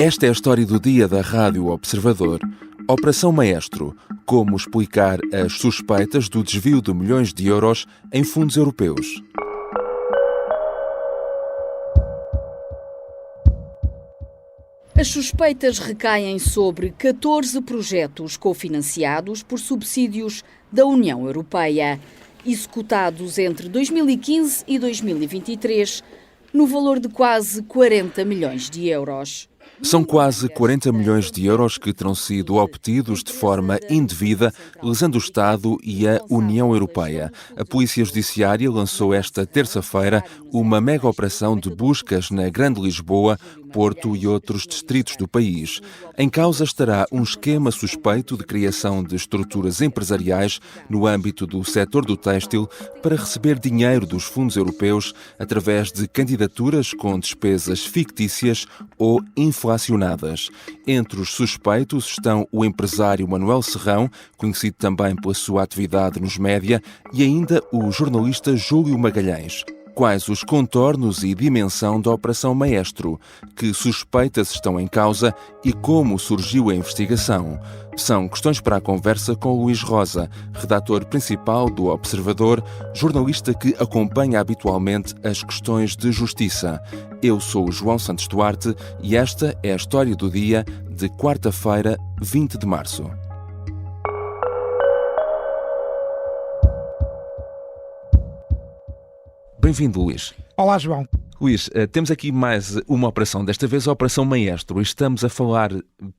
Esta é a história do dia da Rádio Observador. Operação Maestro. Como explicar as suspeitas do desvio de milhões de euros em fundos europeus. As suspeitas recaem sobre 14 projetos cofinanciados por subsídios da União Europeia, executados entre 2015 e 2023, no valor de quase 40 milhões de euros. São quase 40 milhões de euros que terão sido obtidos de forma indevida, lesando o Estado e a União Europeia. A Polícia Judiciária lançou esta terça-feira uma mega-operação de buscas na Grande Lisboa, Porto e outros distritos do país. Em causa estará um esquema suspeito de criação de estruturas empresariais no âmbito do setor do têxtil para receber dinheiro dos fundos europeus através de candidaturas com despesas fictícias ou inflacionadas. Entre os suspeitos estão o empresário Manuel Serrão, conhecido também pela sua atividade nos média, e ainda o jornalista Júlio Magalhães. Quais os contornos e dimensão da Operação Maestro? Que suspeitas estão em causa e como surgiu a investigação? São questões para a conversa com Luís Rosa, redator principal do Observador, jornalista que acompanha habitualmente as questões de justiça. Eu sou o João Santos Duarte e esta é a história do dia de quarta-feira, 20 de março. Bem-vindo, Luís. Olá, João. Luís, temos aqui mais uma operação, desta vez a Operação Maestro. Estamos a falar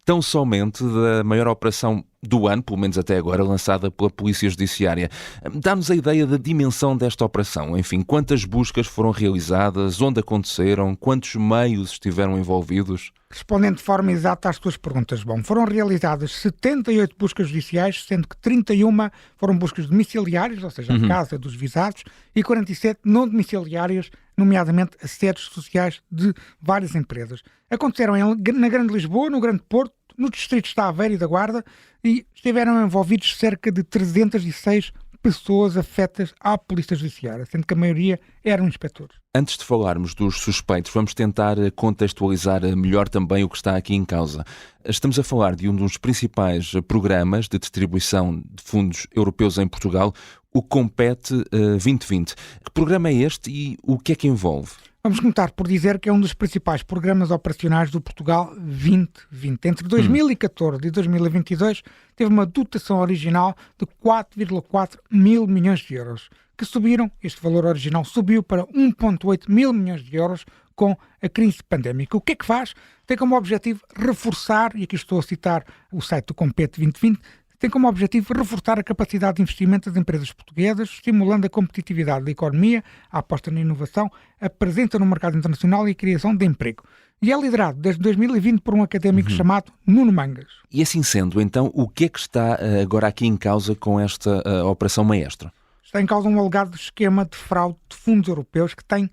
tão somente da maior operação do ano, pelo menos até agora, lançada pela Polícia Judiciária. Dá-nos a ideia da dimensão desta operação. Enfim, quantas buscas foram realizadas, onde aconteceram, quantos meios estiveram envolvidos? Respondendo de forma exata às tuas perguntas, bom, foram realizadas 78 buscas judiciais, sendo que 31 foram buscas domiciliárias, ou seja, a casa dos visados, e 47 não domiciliárias, nomeadamente a sedes sociais de várias empresas. Aconteceram na Grande Lisboa, no Grande Porto, no distrito de Aveiro e da Guarda, e estiveram envolvidos cerca de 306 pessoas afetas à Polícia Judiciária, sendo que a maioria eram inspectores. Antes de falarmos dos suspeitos, vamos tentar contextualizar melhor também o que está aqui em causa. Estamos a falar de um dos principais programas de distribuição de fundos europeus em Portugal, o Compete 2020. Que programa é este e o que é que envolve? Vamos começar por dizer que é um dos principais programas operacionais do Portugal 2020. Entre 2014 e 2022 teve uma dotação original de 4,4 mil milhões de euros, que subiram, este valor original subiu para 1,8 mil milhões de euros com a crise pandémica. O que é que faz? Tem como objetivo reforçar, e aqui estou a citar o site do Compete 2020, tem como objetivo reforçar a capacidade de investimento das empresas portuguesas, estimulando a competitividade da economia, a aposta na inovação, a presença no mercado internacional e a criação de emprego. E é liderado desde 2020 por um académico chamado Nuno Mangas. E assim sendo, então, o que é que está agora aqui em causa com esta Operação Maestro? Está em causa um alegado esquema de fraude de fundos europeus que tem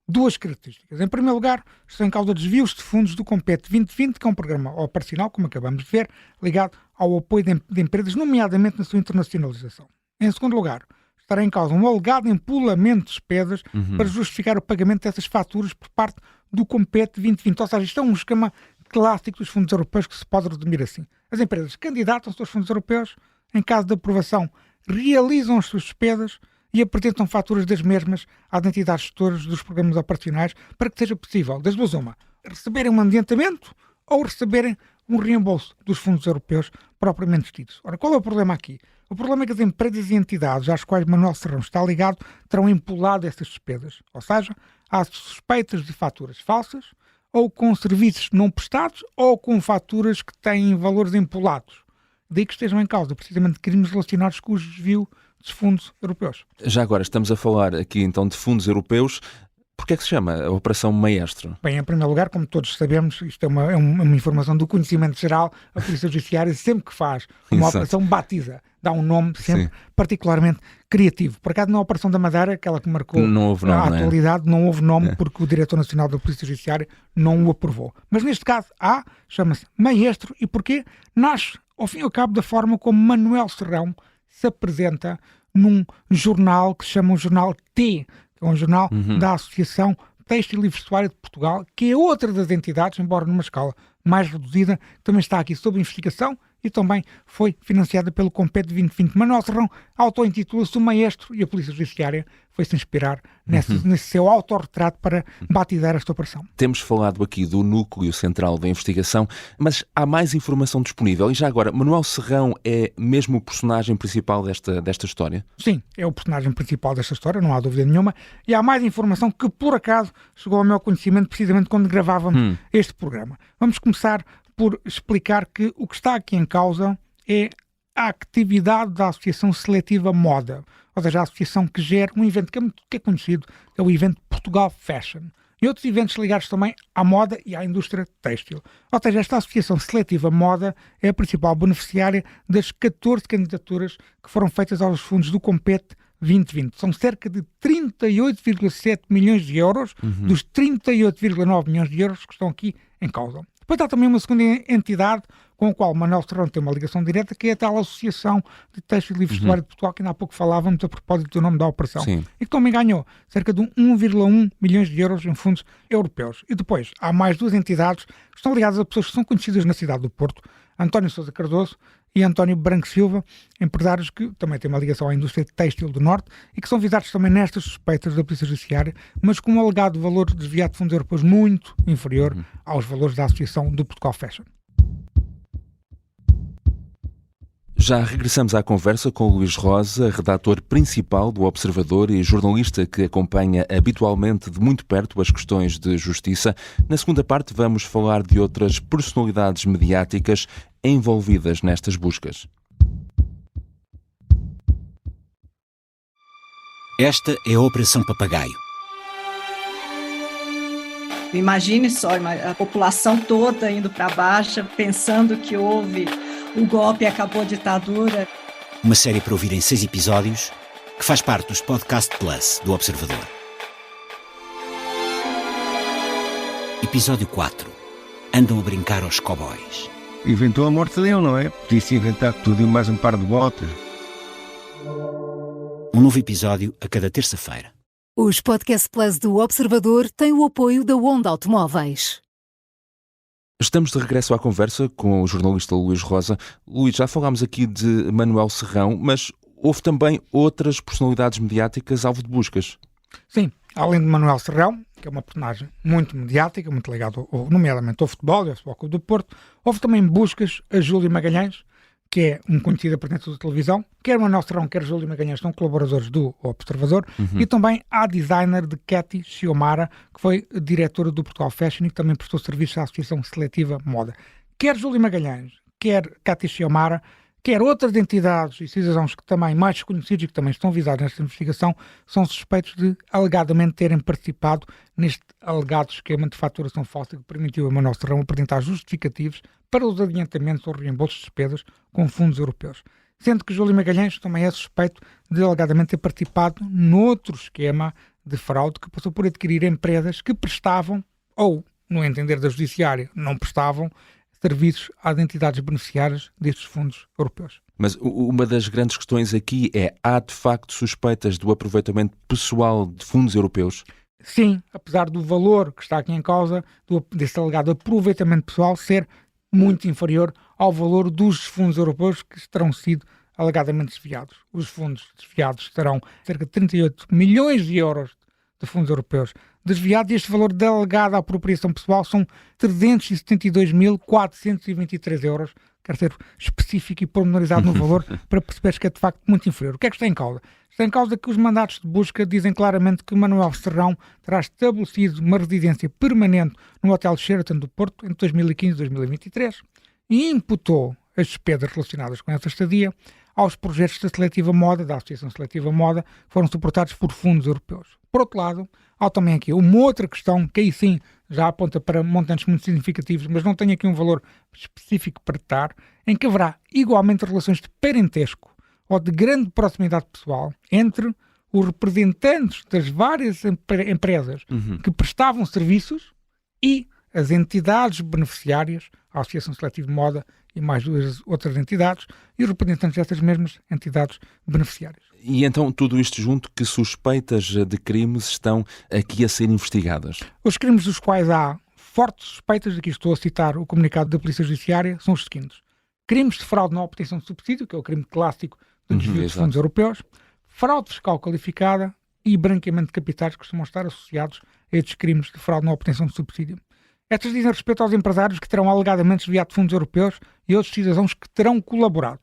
duas características. Em primeiro lugar, estão em causa desvios de fundos do Compete 2020, que é um programa operacional, como acabamos de ver, ligado ao apoio de empresas, nomeadamente na sua internacionalização. Em segundo lugar, estará em causa um alegado empolamento de despesas para justificar o pagamento dessas faturas por parte do Compete 2020. Ou seja, isto é um esquema clássico dos fundos europeus que se pode resumir assim. As empresas candidatam-se aos fundos europeus, em caso de aprovação, realizam as suas despesas e apresentam faturas das mesmas às entidades gestoras dos programas operacionais para que seja possível, das duas uma, receberem um adiantamento ou receberem um reembolso dos fundos europeus propriamente ditos. Ora, qual é o problema aqui? O problema é que as empresas e entidades às quais Manuel Serrão está ligado terão empolado essas despesas. Ou seja, há suspeitas de faturas falsas, ou com serviços não prestados, ou com faturas que têm valores empolados. Daí que estejam em causa precisamente crimes relacionados com o desvio dos fundos europeus. Já agora estamos a falar aqui então de fundos europeus. Porquê é que se chama a Operação Maestro? Bem, em primeiro lugar, como todos sabemos, isto é uma informação do conhecimento geral, a Polícia Judiciária sempre que faz uma operação batiza, dá um nome sempre particularmente criativo. Por acaso na Operação da Madeira, aquela que marcou a atualidade, não houve nome porque o Diretor Nacional da Polícia Judiciária não o aprovou. Mas neste caso, chama-se Maestro. E porquê? Nasce, ao fim e ao cabo, da forma como Manuel Serrão se apresenta num jornal que se chama o Jornal T, que é um jornal da Associação Têxtil e Vestuário de Portugal, que é outra das entidades, embora numa escala mais reduzida, também está aqui sob investigação e também foi financiada pelo Compete 2020. Manuel Serrão auto-intitula-se o maestro e a Polícia Judiciária foi-se inspirar nesse seu autorretrato para batizar esta operação. Temos falado aqui do núcleo central da investigação, mas há mais informação disponível. E já agora, Manuel Serrão é mesmo o personagem principal desta história? Sim, é o personagem principal desta história, não há dúvida nenhuma. E há mais informação que, por acaso, chegou ao meu conhecimento precisamente quando gravávamos este programa. Vamos começar por explicar que o que está aqui em causa é a atividade da Associação Seletiva Moda, ou seja, a associação que gera um evento que é conhecido, é o evento Portugal Fashion, e outros eventos ligados também à moda e à indústria têxtil. Ou seja, esta Associação Seletiva Moda é a principal beneficiária das 14 candidaturas que foram feitas aos fundos do Compete 2020. São cerca de 38,7 milhões de euros dos 38,9 milhões de euros que estão aqui em causa. Depois há também uma segunda entidade com a qual Manuel Serrão tem uma ligação direta, que é a tal Associação de Têxtil e Vestuário de Portugal, que ainda há pouco falávamos a propósito do nome da operação. Sim. E que também ganhou cerca de 1,1 milhões de euros em fundos europeus. E depois há mais duas entidades que estão ligadas a pessoas que são conhecidas na cidade do Porto, António Sousa Cardoso e António Branco Silva, empresários que também têm uma ligação à indústria têxtil do Norte e que são visados também nestas suspeitas da Polícia Judiciária, mas com um alegado valor desviado de fundos europeus muito inferior aos valores da Associação do Portugal Fashion. Já regressamos à conversa com o Luís Rosa, redator principal do Observador e jornalista que acompanha habitualmente de muito perto as questões de justiça. Na segunda parte vamos falar de outras personalidades mediáticas envolvidas nestas buscas. Esta é a Operação Papagaio. Imagine só, a população toda indo para a Baixa, pensando que houve o golpe e acabou a ditadura. Uma série para ouvir em 6 episódios, que faz parte dos Podcast Plus do Observador. Episódio 4. Andam a brincar aos cowboys. Inventou a morte dele, não é? Podia-se inventar tudo e mais um par de botas. Um novo episódio a cada terça-feira. Os Podcast Plus do Observador têm o apoio da Onda Automóveis. Estamos de regresso à conversa com o jornalista Luís Rosa. Luís, já falámos aqui de Manuel Serrão, mas houve também outras personalidades mediáticas alvo de buscas. Sim, além de Manuel Serrão, que é uma personagem muito mediática, muito ligada nomeadamente ao futebol e ao Futebol Clube do Porto, houve também buscas a Júlio Magalhães, que é um conhecido apresentador de televisão. Quer Manuel Serrão, quer Júlio Magalhães são colaboradores do Observador. E também há designer de Katy Xiomara, que foi diretora do Portugal Fashion e que também prestou serviços à Associação Seletiva Moda. Quer Júlio Magalhães, quer Katy Xiomara, quer outras entidades e cidadãos que também mais desconhecidos e que também estão visados nesta investigação, são suspeitos de alegadamente terem participado neste alegado esquema de faturação falsa que permitiu a Manuel Serrão apresentar justificativos para os adiantamentos ou reembolsos de despesas com fundos europeus. Sendo que Júlio Magalhães também é suspeito de alegadamente ter participado noutro esquema de fraude que passou por adquirir empresas que prestavam, ou, no entender da Judiciária, não prestavam, serviços às entidades beneficiárias destes fundos europeus. Mas uma das grandes questões aqui é: há de facto suspeitas do aproveitamento pessoal de fundos europeus? Sim, apesar do valor que está aqui em causa, desse alegado aproveitamento pessoal, ser muito inferior ao valor dos fundos europeus que terão sido alegadamente desviados. Os fundos desviados terão cerca de 38 milhões de euros de fundos europeus desviados e este valor da alegada apropriação pessoal são 372.423 euros. Quero ser específico e pormenorizado no valor para perceberes que é de facto muito inferior. O que é que está em causa? Está em causa que os mandatos de busca dizem claramente que Manuel Serrão terá estabelecido uma residência permanente no Hotel Sheraton do Porto entre 2015 e 2023 e imputou as despesas relacionadas com essa estadia aos projetos da Seletiva Moda, da Associação Seletiva Moda, que foram suportados por fundos europeus. Por outro lado, há também aqui uma outra questão que aí sim já aponta para montantes muito significativos, mas não tem aqui um valor específico para dar, em que haverá igualmente relações de parentesco ou de grande proximidade pessoal entre os representantes das várias empresas que prestavam serviços e as entidades beneficiárias, a Associação Seletiva de Moda e mais duas outras entidades, e os representantes dessas mesmas entidades beneficiárias. E então tudo isto junto, que suspeitas de crimes estão aqui a ser investigadas? Os crimes dos quais há fortes suspeitas, aqui estou a citar o comunicado da Polícia Judiciária, são os seguintes: crimes de fraude na obtenção de subsídio, que é o crime clássico de desvio de fundos europeus, fraude fiscal qualificada e branqueamento de capitais, que costumam estar associados a estes crimes de fraude na obtenção de subsídio. Estas dizem respeito aos empresários que terão alegadamente desviado fundos europeus e outros cidadãos que terão colaborado.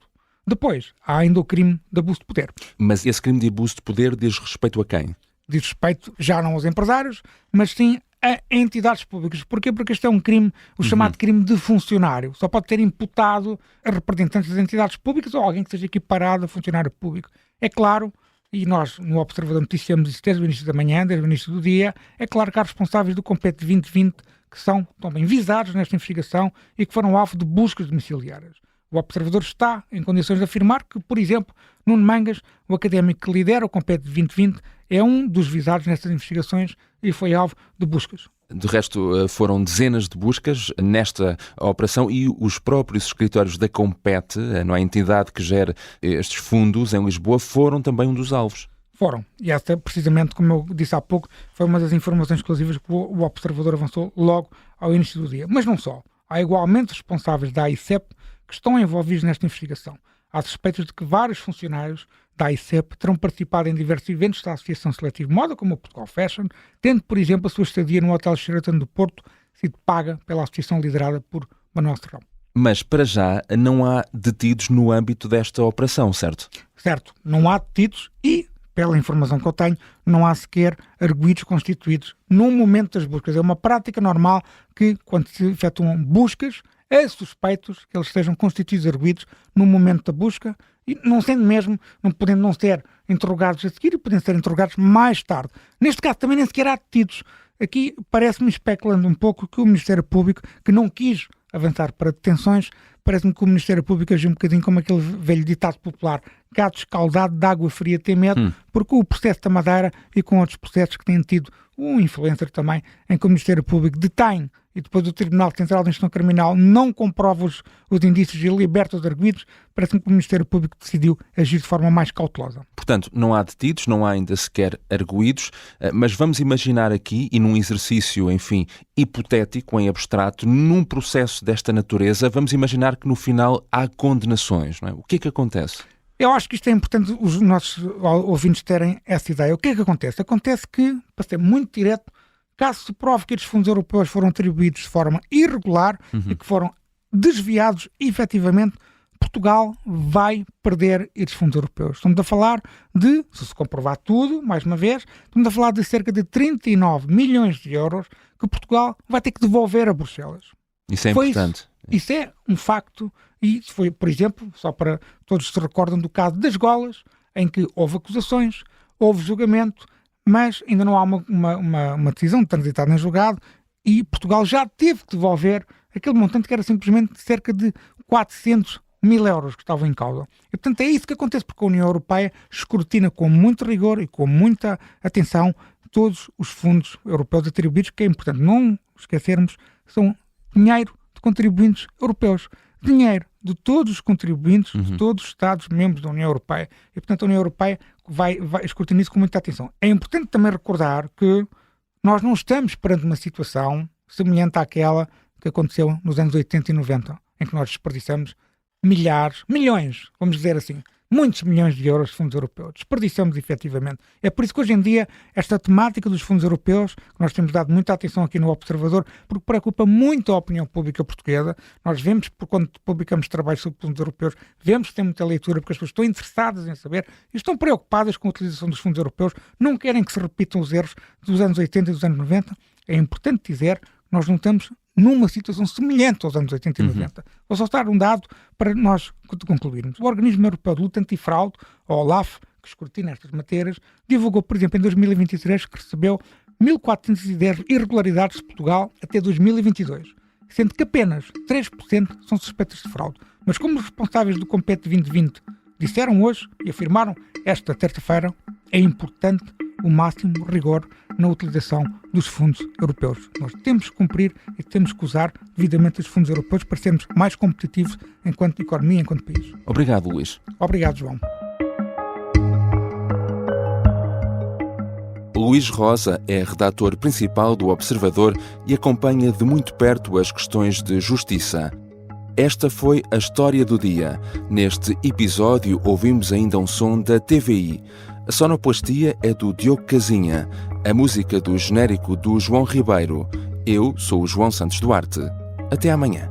Depois, há ainda o crime de abuso de poder. Mas esse crime de abuso de poder diz respeito a quem? Diz respeito já não aos empresários, mas sim a entidades públicas. Porquê? Porque este é um crime, o chamado crime de funcionário. Só pode ter imputado a representantes das entidades públicas ou alguém que seja equiparado a funcionário público. É claro, e nós no Observador noticiamos isso desde o início da manhã, desde o início do dia, é claro que há responsáveis do Compete 2020 que são também visados nesta investigação e que foram alvo de buscas domiciliárias. O Observador está em condições de afirmar que, por exemplo, Nuno Mangas, o académico que lidera o Compete 2020, é um dos visados nestas investigações e foi alvo de buscas. De resto, foram dezenas de buscas nesta operação e os próprios escritórios da Compete, a entidade que gera estes fundos em Lisboa, foram também um dos alvos. Foram. E esta, precisamente, como eu disse há pouco, foi uma das informações exclusivas que o Observador avançou logo ao início do dia. Mas não só. Há igualmente responsáveis da AICEP que estão envolvidos nesta investigação. Há suspeitas de que vários funcionários da AICEP terão participado em diversos eventos da Associação Seletiva de Moda, como o Portugal Fashion, tendo, por exemplo, a sua estadia no Hotel Sheraton do Porto sido paga pela associação liderada por Manuel Serrão. Mas, para já, não há detidos no âmbito desta operação, certo? Certo. Não há detidos e, pela informação que eu tenho, não há sequer arguidos constituídos no momento das buscas. É uma prática normal que, quando se efetuam buscas, é suspeitos que eles sejam constituídos arguidos no momento da busca e não sendo mesmo, não podendo não ser interrogados a seguir e podendo ser interrogados mais tarde. Neste caso também nem sequer há detidos. Aqui parece-me, especulando um pouco, que o Ministério Público, que não quis avançar para detenções, parece-me que o Ministério Público agiu um bocadinho como aquele velho ditado popular: gato escaldado de água fria tem medo, porque o processo da Madeira e com outros processos que têm tido um influencer também, em que o Ministério Público detém e depois o Tribunal Central de Instrução Criminal não comprova os indícios e liberta os arguidos, parece-me que o Ministério Público decidiu agir de forma mais cautelosa. Portanto, não há detidos, não há ainda sequer arguidos, mas vamos imaginar aqui, e num exercício, enfim, hipotético, em abstrato, num processo desta natureza, vamos imaginar que no final há condenações, não é? O que é que acontece? Eu acho que isto é importante os nossos ouvintes terem essa ideia. O que é que acontece? Acontece que, para ser muito direto, caso se prove que estes fundos europeus foram atribuídos de forma irregular e que foram desviados efetivamente, Portugal vai perder estes fundos europeus. Estamos a falar de, se se comprovar tudo, mais uma vez, estamos a falar de cerca de 39 milhões de euros que Portugal vai ter que devolver a Bruxelas. Isso é importante. Isso é um facto e foi, por exemplo, só para todos se recordam do caso das Golas, em que houve acusações, houve julgamento, mas ainda não há uma decisão transitada em julgado e Portugal já teve que devolver aquele montante que era simplesmente cerca de 400 mil euros que estavam em causa. E, portanto, é isso que acontece, porque a União Europeia escrutina com muito rigor e com muita atenção todos os fundos europeus atribuídos, que é importante não esquecermos, são dinheiro de contribuintes europeus, dinheiro de todos os contribuintes, de todos os Estados-membros da União Europeia. E, portanto, a União Europeia vai escrutinar isso com muita atenção. É importante também recordar que nós não estamos perante uma situação semelhante àquela que aconteceu nos anos 80 e 90, em que nós desperdiçamos milhões, vamos dizer assim, muitos milhões de euros de fundos europeus. Desperdiçamos efetivamente. É por isso que hoje em dia esta temática dos fundos europeus, que nós temos dado muita atenção aqui no Observador, porque preocupa muito a opinião pública portuguesa. Nós vemos, quando publicamos trabalhos sobre fundos europeus, vemos que tem muita leitura, porque as pessoas estão interessadas em saber e estão preocupadas com a utilização dos fundos europeus, não querem que se repitam os erros dos anos 80 e dos anos 90. É importante dizer que nós não estamos numa situação semelhante aos anos 80 e 90. Vou só dar um dado para nós concluirmos. O Organismo Europeu de Luta Antifraude, a OLAF, que escrutina estas matérias, divulgou, por exemplo, em 2023 que recebeu 1.410 irregularidades de Portugal até 2022, sendo que apenas 3% são suspeitas de fraude. Mas como os responsáveis do Compete 2020 disseram hoje e afirmaram esta terça-feira, é importante o máximo rigor na utilização dos fundos europeus. Nós temos que cumprir e temos que usar devidamente os fundos europeus para sermos mais competitivos enquanto economia, enquanto país. Obrigado, Luís. Obrigado, João. Luís Rosa é redator principal do Observador e acompanha de muito perto as questões de justiça. Esta foi a história do dia. Neste episódio ouvimos ainda um som da TVI. A sonoplastia é do Diogo Casinha, a música do genérico do João Ribeiro. Eu sou o João Santos Duarte. Até amanhã.